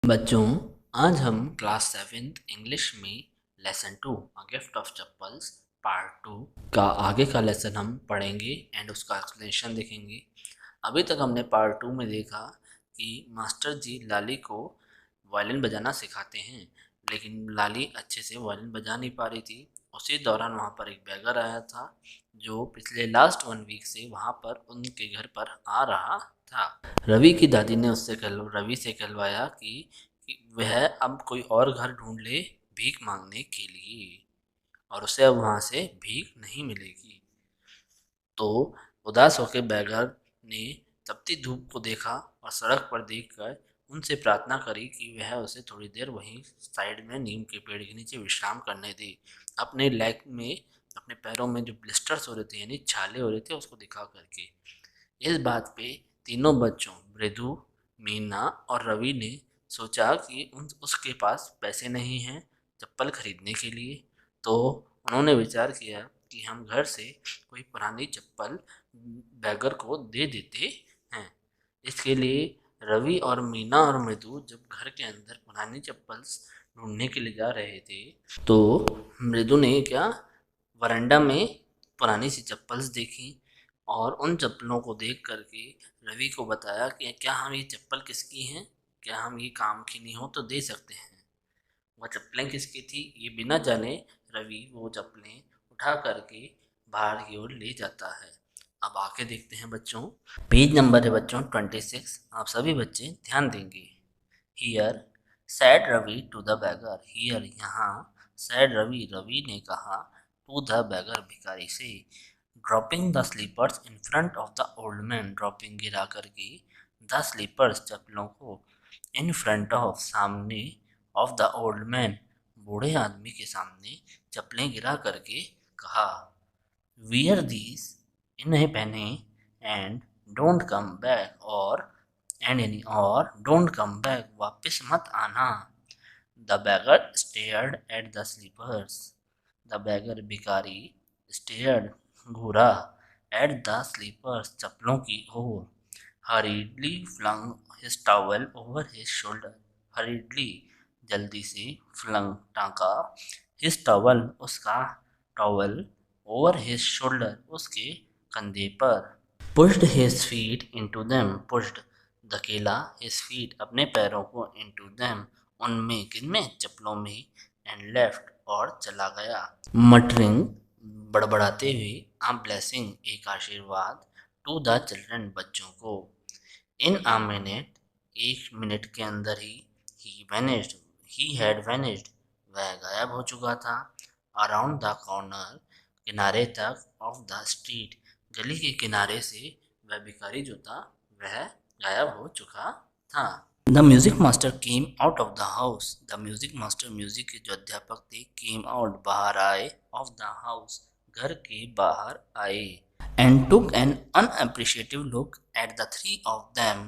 बच्चों, आज हम क्लास 7th इंग्लिश में lesson 2 a gift of chappals part 2 का आगे का लेसन हम पढ़ेंगे एंड उसका एक्सप्लेनेशन देखेंगे। अभी तक हमने पार्ट 2 में देखा कि मास्टर जी लाली को वायलिन बजाना सिखाते हैं, लेकिन लाली अच्छे से वायलिन बजा नहीं पा रही थी। उसी दौरान वहाँ पर एक बैगर आया था जो पिछले लास्ट 1 वीक से वहाँ पर उनके घर पर आ रहा था। रवि की दादी ने रवि से कहलवाया कि वह अब कोई और घर ढूंढ ले भीख मांगने के लिए, और उसे अब वहाँ से भीख नहीं मिलेगी। तो उदास होकर बैगर ने तपती धूप को देखा और सड़क पर देखकर उनसे प्रार्थना करी कि वह उसे थोड़ी देर वहीं साइड में नीम के पेड़ के नीचे विश्राम करने दे। अपने लेग में, अपने पैरों में जो ब्लिस्टर्स हो रहे थे यानी छाले हो रहे थे उसको दिखा करके। इस बात पे तीनों बच्चों मृदु, मीना और रवि ने सोचा कि उसके पास पैसे नहीं हैं चप्पल खरीदने के लिए। तो उन्होंने विचार किया कि हम घर से कोई पुरानी चप्पल बैगर को दे देते हैं। इसके लिए रवि और मीना और मृदु जब घर के अंदर पुरानी चप्पल ढूंढने के लिए जा रहे थे, तो मृदु ने क्या, वरांडा में पुरानी सी चप्पल्स देखी और उन चप्पलों को देख करके रवि को बताया कि क्या हम ये चप्पल किसकी हैं, क्या हम ये काम की नहीं हो तो दे सकते हैं। वह चप्पलें किसकी थी ये बिना जाने रवि वो चप्पलें उठा करके बाहर की ओर ले जाता है। अब आके देखते हैं बच्चों, पेज नंबर है बच्चों 26। आप सभी बच्चे ध्यान देंगे। Here said Ravi to the beggar, here यहाँ सैड रवि, रवि ने कहा टू द बैगर भिखारी से, dropping the slippers in front of the old man, dropping गिरा करके द स्लीपर्स चप्पलों को, इन फ्रंट ऑफ सामने, ऑफ द ओल्ड मैन बूढ़े आदमी के सामने चप्पलें गिरा करके कहा, वियर दीज इन्हें पहने, एंड डोंट कम बैक, और डोंट कम बैक वापस मत आना। The beggar stared at the slippers, the beggar भिखारी स्टेयर्ड घूरा, एट द स्लीपर्स चप्पलों की ओर, hurriedly flung his towel over his shoulder, hurriedly जल्दी से, फ्लंग टांका, हिज टॉवल उसका टॉवल, ओवर हिज शोल्डर उसके कंधे पर, pushed his feet into them, pushed धकेला हिज फीट अपने पैरों को, इनटू देम उनमें, किनमें, चप्पलों में, एंड लेफ्ट और चला गया, मटरिंग बड़बड़ाते हुए, आ ब्लेसिंग एक आशीर्वाद, टू द चिल्ड्रन बच्चों को, इन आ मिनट एक मिनट के अंदर ही वैनिस्ड, ही हैड वैनिस्ड वह गायब हो चुका था, अराउंड द कॉर्नर किनारे तक, ऑफ द स्ट्रीट गली के किनारे से वह भिखारी जो था वह गायब हो चुका था। The music master came out of the house, the music master music के जो अध्यापक थे केम आउट बाहर आए, ऑफ द हाउस घर के बाहर आए, and took an unappreciative look at the three of them,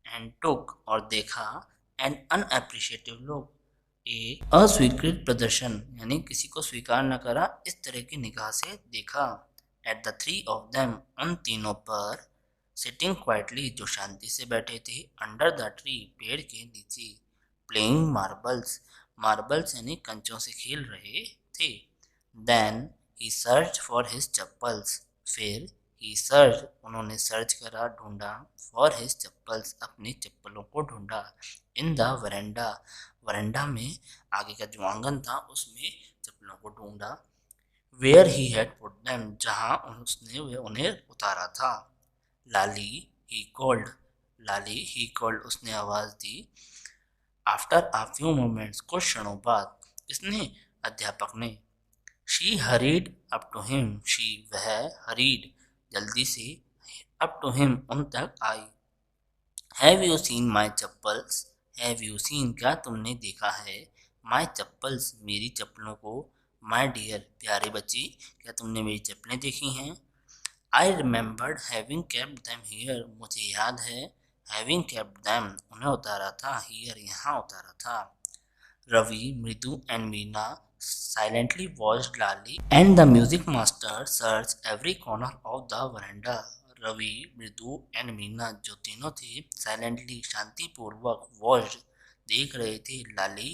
and took और देखा, an unappreciative look एक अस्वीकृत प्रदर्शन यानी किसी को स्वीकार न करा इस तरह की निगाह से देखा, at the three of them उन तीनों पर, sitting quietly जो शांति से बैठे थे, under the tree पेड़ के नीचे, playing marbles, marbles यानी कंचों से खेल रहे थे, then he searched for his chappals, फिर he searched उन्होंने सर्च करा, ढूंढा, for his chappals अपनी चप्पलों को ढूंढा, in the veranda, वरांडा में आगे का जो आंगन था उसमें चप्पलों को ढूंढा, where he had put them जहां उसने वे उन्हें उतारा था, लाली he called, Lali he called उसने आवाज दी, आफ्टर a few moments कुछ क्षणों बाद, इसने अध्यापक ने, she hurried up to him, she वह, हरीड जल्दी से, अप टू हिम उन तक आई, have you seen my chappals, have you seen क्या तुमने देखा है, माई चप्पल्स मेरी चप्पलों को, माई डियर प्यारे बच्ची क्या तुमने मेरी चप्पलें देखी हैं, I remembered having kept them here मुझे याद है, हैविंग केप्ट देम उन्हें उतारा था, हियर यहाँ उतारा था, Ravi, Mridu and Meena silently watched Lali and the music master searched every corner of the veranda. Ravi, मृदु एंड मीना जो तीनों थे साइलेंटली शांतिपूर्वक वॉच्ड देख रहे थे लाली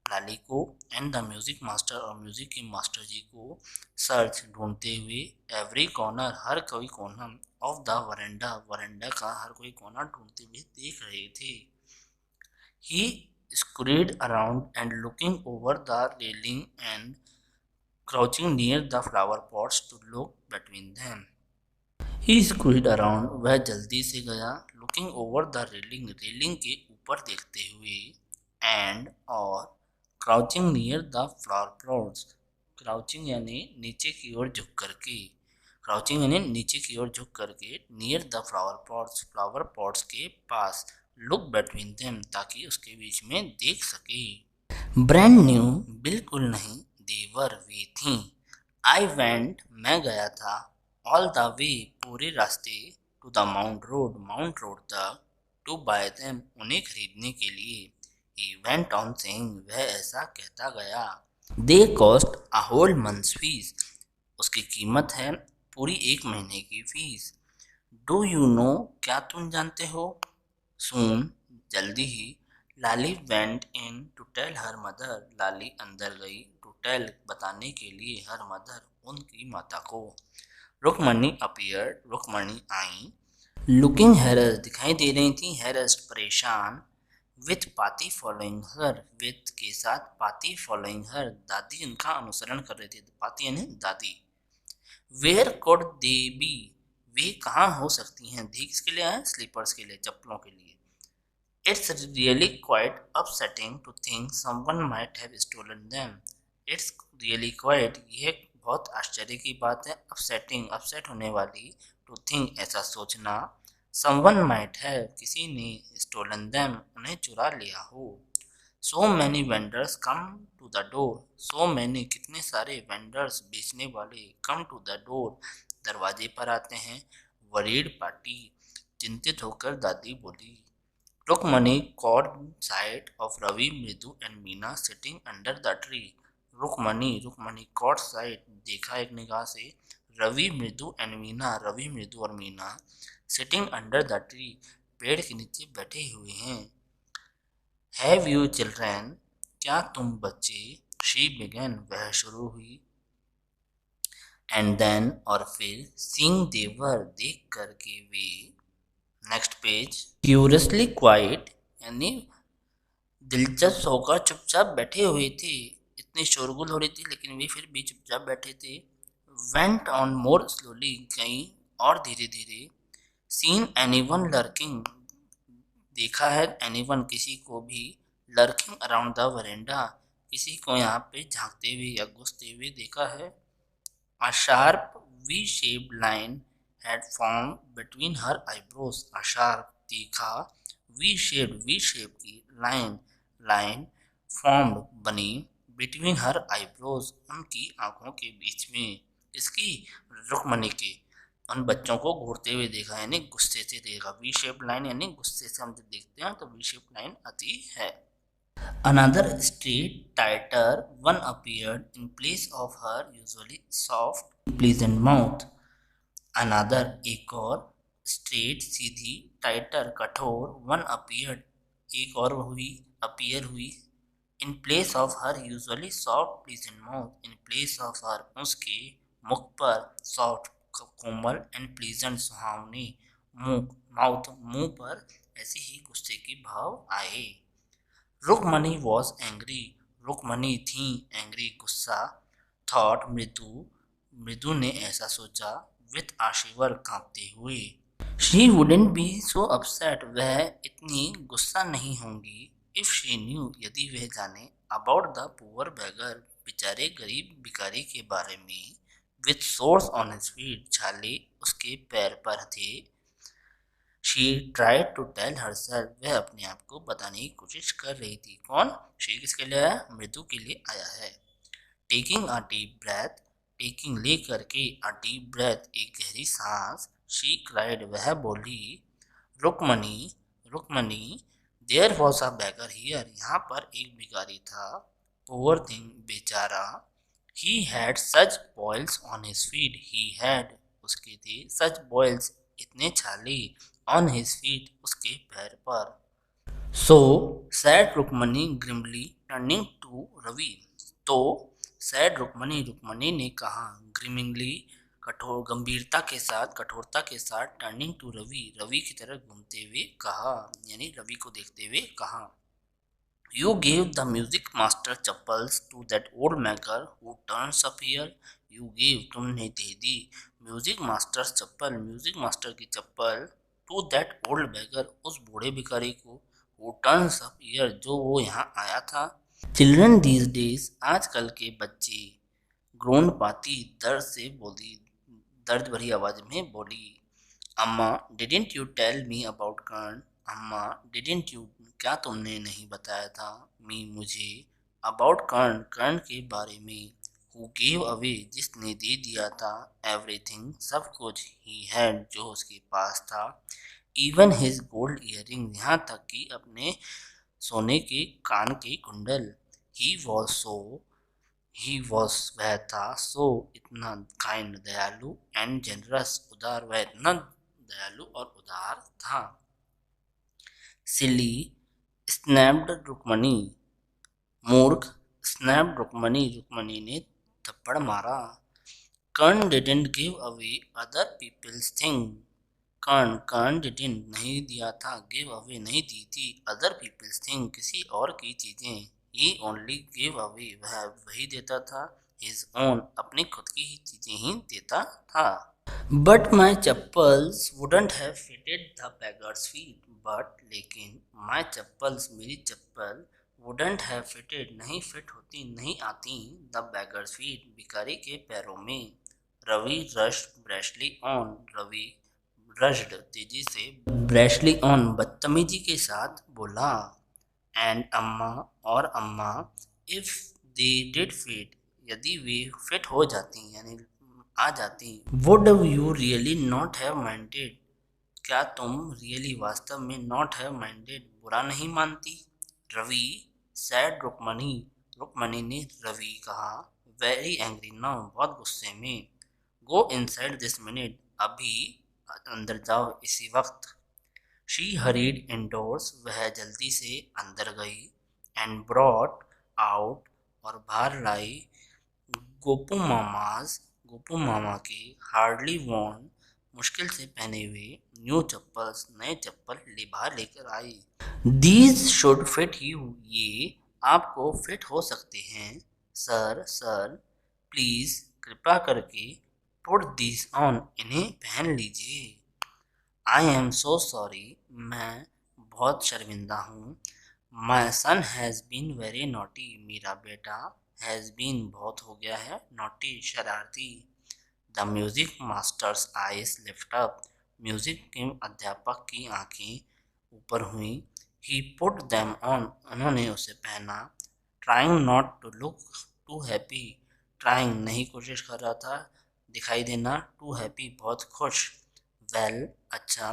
लाली को एंड द म्यूजिक मास्टर और म्यूजिक के मास्टर जी को सर्च ढूंढते हुए एवरी कॉर्नर हर कोई कोना ऑफ द वरेंडा वरेंडा का हर कोई कोना ढूंढते हुए देख रहे थे। ही scurried around and looking over the railing and crouching near the flower pots to look between them. He scurried around, वह जल्दी से गया, looking over the railing, railing के ऊपर देखते हुए, and और crouching near the flower pots, crouching यानी नीचे की ओर झुक करके, crouching यानी नीचे की ओर झुक करके, near the flower pots के पास, look between them ताकि उसके बीच में देख सके। ब्रांड न्यू बिल्कुल नहीं, देवर वे थी। आई वेंट मैं गया था, ऑल द वे पूरे रास्ते, टू द माउंट रोड तक, टू बाय देम उन्हें खरीदने के लिए। ही वेंट ऑन सेइंग वह ऐसा कहता गया। They cost a whole month's fees उसकी कीमत है पूरी एक महीने की फीस। डू यू नो क्या तुम जानते हो? सून जल्दी ही। Lali went in to tell her mother Lali अंदर गई टू टेल बताने के लिए हर मदर उनकी माता को। रुकमणी अपीयर्ड रुकमणी आई। लुकिंग हैरस दिखाई दे रही थी, हैरस परेशान। विथ पाती फॉलोइंग हर विथ के साथ पाती फॉलोइंग हर दादी उनका अनुसरण कर रही थी। पाती यानी दादी। वेयर कुड दे बी वे कहाँ हो सकती हैं? दी किसके लिए है? स्लीपर्स के लिए, चप्पलों के लिए। It's really quite upsetting to think someone might have stolen them. It's really quite यह बहुत आश्चर्य की बात है, upsetting अपसेट होने वाली, to think ऐसा सोचना, someone might have किसी ने stolen them उन्हें चुरा लिया हो। So many vendors come to the door. So many कितने सारे vendors बेचने वाले come to the door दरवाजे पर आते हैं। Worried पार्टी चिंतित होकर दादी बोली। Rukmini caught sight of Ravi, Mridu and Meena sitting under the tree. Rukmini caught sight देखा एक निगाह से रवि मृदु एंड मीना रवि मृदु और Meena sitting under the tree पेड़ के नीचे बैठे हुए हैं। हैव यू चिल्ड्रन क्या तुम बच्चे? शी बिगन वह शुरू हुई। एंड देन और फिर सीइंग देवर देख करके वे। Next page. क्यूरियसली क्वाइट यानी दिलचस्प होकर चुपचाप बैठे हुए थे। इतनी शोरगुल हो रही थी लेकिन वे फिर भी चुपचाप बैठे थे। वेंट ऑन मोर स्लोली कहीं और धीरे धीरे। सीन एनीवन लर्किंग देखा है एनीवन किसी को भी। लर्किंग अराउंड द वरेंडा किसी को यहाँ पे झांकते हुए या घुसते हुए देखा है। A sharp V-shaped line had formed between her eyebrows. A sharp तीखा V-shaped की line formed बनी between her eyebrows उनकी आंखों के बीच में। इसकी रुकमणी के उन बच्चों को घूरते हुए देखा यानी गुस्से से देखा। V-shaped line यानी गुस्से से हम जब देखते हैं तो V-shaped line आती है। Another straight, tighter one appeared in place of her usually soft, pleasant mouth. Another एक और straight सीधी tighter कठोर one appeared एक और appear हुई in place of her usually soft pleasant mouth in place of her उसके मुख पर soft Komal and pleasant सुहावनी मुंह पर ऐसे ही गुस्से के भाव आए। रुकमणी वॉज एंग्री रुकमणी थी एंग्री गुस्सा। थॉट मृदु ने ऐसा सोचा। विथ आशिवर कांपते हुए। She wouldn't be so upset वह इतनी गुस्सा नहीं होंगी। इफ शी न्यू यदि वह जाने अबाउट द पुअर बेगर बेचारे गरीब भिखारी के बारे में। With sores on his feet छाले उसके पैर पर थे। She tried to tell herself वह अपने आप को बताने की कोशिश कर रही थी। कौन? शी किसके लिए आया? मृदु के लिए आया है। Taking a deep breath taking ले करके अ डीप ब्रेथ एक गहरी सांस। शी क्राइड वह बोली। Rukmani there was a beggar here यहाँ पर एक भिखारी था। पुअर थिंग बेचारा। He had such boils on his feet he had उसके थे सच बॉयल्स इतने छाले ऑन हिज फीट उसके पैर पर। So said Rukmani grimly turning to Ravi. तो सैड रुक्मणी रुक्मणी ने कहा, ग्रिमिंगली कठोर गंभीरता के साथ, कठोरता के साथ, टर्निंग टू रवि रवि की तरफ घूमते हुए कहा, यानी रवि को देखते हुए कहा, You gave the music master chappals to that old maker who turns up here. You gave, तुमने दे दी, म्यूजिक मास्टर चप्पल, म्यूजिक मास्टर की चप्पल, to that old beggar, उस बूढ़े भिखारी को, who turns up here, जो वो यहाँ आया था। Children these days, आजकल के बच्चे, ग्रोन पाती दर्द से बोली, दर्द भरी आवाज में बोली, amma didn't you tell me about Karna, amma didn't you, क्या तुमने नहीं बताया था, मी मुझे, अबाउट कर्ण, कर्ण के बारे में, हु गेव अवे, जिसने दे दिया था, एवरीथिंग, सब कुछ, ही हैड, जो उसके पास था, इवन हिज गोल्ड ईयरिंग, यहाँ तक कि अपने सोने के कान के कुंडल, he was so, he was, वह था, सो इतना, काइंड दयालु, एंड जनरस उदार, वह इतना दयालु और उदार था। सिली स्नैप्ड रुक्मणी, मूर्ख, स्नैप्ड रुक्मणी, रुक्मणी ने थप्पड़ मारा। Karna didn't give away other people's thing, Karna, Karna didn't, नहीं दिया था, गिव अवे, नहीं दी थी, अदर पीपल्स थिंग, किसी और की चीजें, ही ओनली गिव अवे, वह वही देता था, हिज ओन, अपनी खुद की ही चीजें ही देता था। But my chappals wouldn't have fitted the beggars feet, but लेकिन, माई चप्पल्स, मेरी चप्पल, वुडंट हैव फिटेड, नहीं फिट होती, नहीं आती, द बेगर्स फीट, भिखारी के पैरों में। Ravi rushed brashly on, Ravi rushed, तेजी से, ब्रैशली ऑन, बदतमीजी के साथ बोला, एंड अम्मा, और अम्मा, इफ दे डिड फिट, यदि वे फिट हो जाती, यानी आ जाती, would you really not have minded, क्या तुम रियली, वास्तव में, नॉट हैव माइंडेड, बुरा नहीं मानती, रवि सैड रुक्मणी, रुक्मणी ने रवि कहा, वेरी एंग्री नाउ, बहुत गुस्से में, गो इनसाइड दिस मिनट, अभी अंदर जाओ इसी वक्त, शी हरीड इंडोर्स, वह जल्दी से अंदर गई, एंड ब्रॉट आउट, और बाहर लाई, गोपू मामाज, गोपू मामा के, हार्डली वॉर्न, मुश्किल से पहने हुए, न्यू चप्पल्स, नए चप्पल बाहर लेकर आई, दीज शुड फिट यू, ये आपको फिट हो सकते हैं, सर, सर, प्लीज, कृपा करके, पुट दीज ऑन, इन्हें पहन लीजिए, आई एम सो सॉरी, मैं बहुत शर्मिंदा हूँ, माई सन हैज़ बीन वेरी नॉटी, मेरा बेटा, हैज़ बीन, बहुत हो गया है, नॉटी, शरारती, the music masters eyes lift up, music के अध्यापक की आंखें ऊपर हुई, ही पुट देम ऑन, उन्होंने उसे पहना, trying not to look too happy, trying, नहीं, कोशिश कर रहा था दिखाई देना, टू हैप्पी, बहुत खुश, वेल, अच्छा,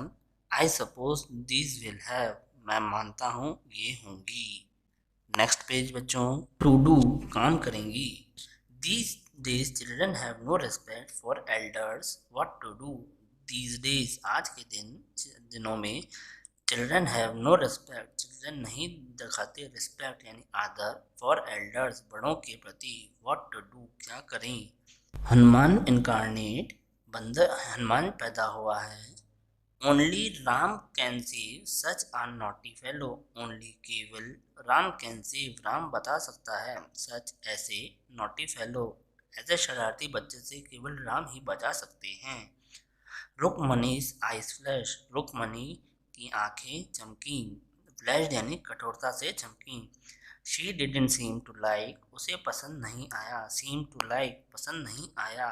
I suppose these will have, मैं मानता हूँ ये होंगी। नेक्स्ट पेज बच्चों, टू डू, काम करेंगी, these days children have no respect for elders, what to do, these days, आज के दिनों में, children have no respect, children नहीं दिखाते रिस्पेक्ट यानी आदर, फॉर एल्डर्स, बड़ों के प्रति, व्हाट टू डू, क्या करें, हनुमान इनकारनेट, बंदर, हनुमान पैदा हुआ है, only Ram can save such a naughty fellow, only, केवल, राम कैन सेव, राम बता सकता है, सच, ऐसे, नॉटी फेलो, ऐसे शरारती बच्चे से केवल राम ही बचा सकते हैं, रुक्मनीज आइस फ्लैश, रुक्मणी की आंखें चमकी, फ्लैश यानी कठोरता से चमकी, she didn't seem to like, उसे पसंद नहीं आया, सीम टू लाइक, पसंद नहीं आया,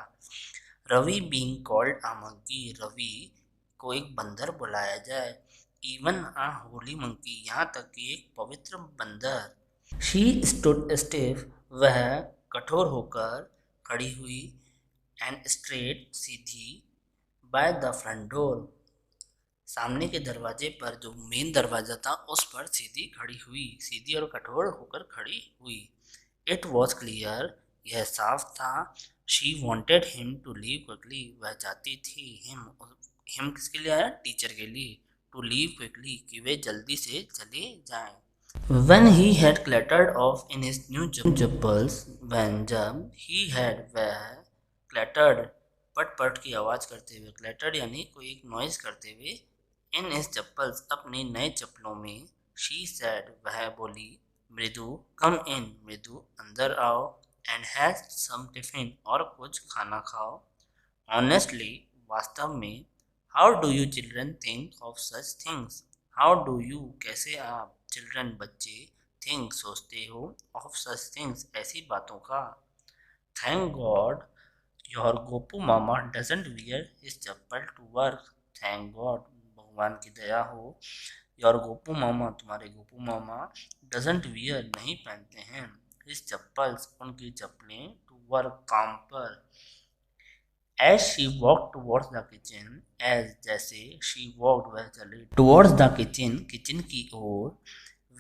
Ravi being called a monkey, Ravi को एक बंदर बुलाया जाए, इवन अ होली मंकी, यहाँ तक कि एक पवित्र बंदर, शी स्टूड स्टिफ, वह कठोर होकर खड़ी हुई, and straight, Sidhi, by the front door, सामने के दरवाजे पर, जो मेन दरवाजा था उस पर सीधी खड़ी हुई, सीधी और कठोर होकर खड़ी हुई, इट वॉज क्लियर, यह साफ था, she wanted him to leave quickly, वह चाहती थी, हिम किसके लिए आया, टीचर के लिए, टू लीव क्विकली, कि वे जल्दी से चले जाएं। When he had clattered off in his new chappals, when जब he had वह clattered पट पट की आवाज़ करते हुए, clattered यानी कोई एक नॉइज़ करते हुए, in his चप्पल्स अपने नए चप्पलों में, she said वह बोली, मृदु come in, मृदु अंदर आओ, and have some tiffin और कुछ खाना खाओ। Honestly वास्तव में, how do you children think of such things? How do you कैसे आप चिल्ड्रन बच्चे थिंक सोचते हो ऑफ सच थिंग्स ऐसी बातों का। Thank God your Gopu mama doesn't wear his chappal to work. Thank God भगवान की दया हो, योर गोपू मामा तुम्हारे गोपू मामा डजंट वियर नहीं पहनते हैं, हिज चप्पल्स उनकी चप्पलें, टू वर्क काम पर। As she walked towards the kitchen, as जैसे she walked वह चली, towards the kitchen किचन की ओर,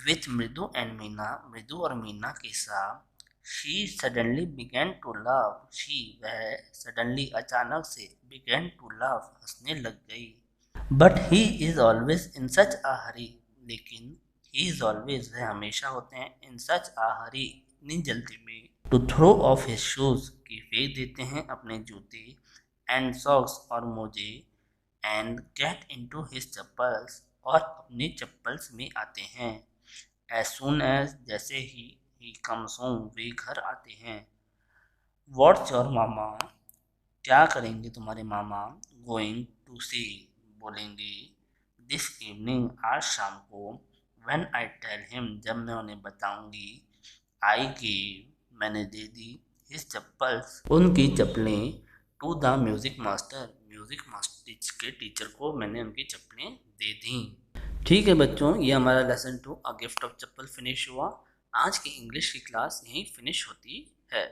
with मृदु and मीना मृदु और मीना के साथ, she suddenly began to laugh, she वह suddenly अचानक से began to laugh हंसने लग गई। But he is always in such a hurry, लेकिन he is always वह हमेशा होते हैं in such a hurry इतनी जल्दी में, to throw off his shoes कि फेंक देते हैं अपने जूते, and socks और मोजे, and get into his chappals और अपने चप्पल्स में आते हैं, as soon as जैसे ही comes home वे घर आते हैं। What's your mama क्या करेंगे तुम्हारे मामा, going to say बोलेंगे, this evening आज शाम को, when I tell him जब मैं उन्हें बताऊंगी, I gave मैंने दे दी, his चप्पल्स उनकी चप्पलें, टू द म्यूज़िक मास्टर के टीचर को मैंने उनकी चप्पलें दे दी। ठीक है बच्चों, ये हमारा lesson 2 a gift of chappal finish हुआ। आज की इंग्लिश की क्लास यहीं फिनिश होती है।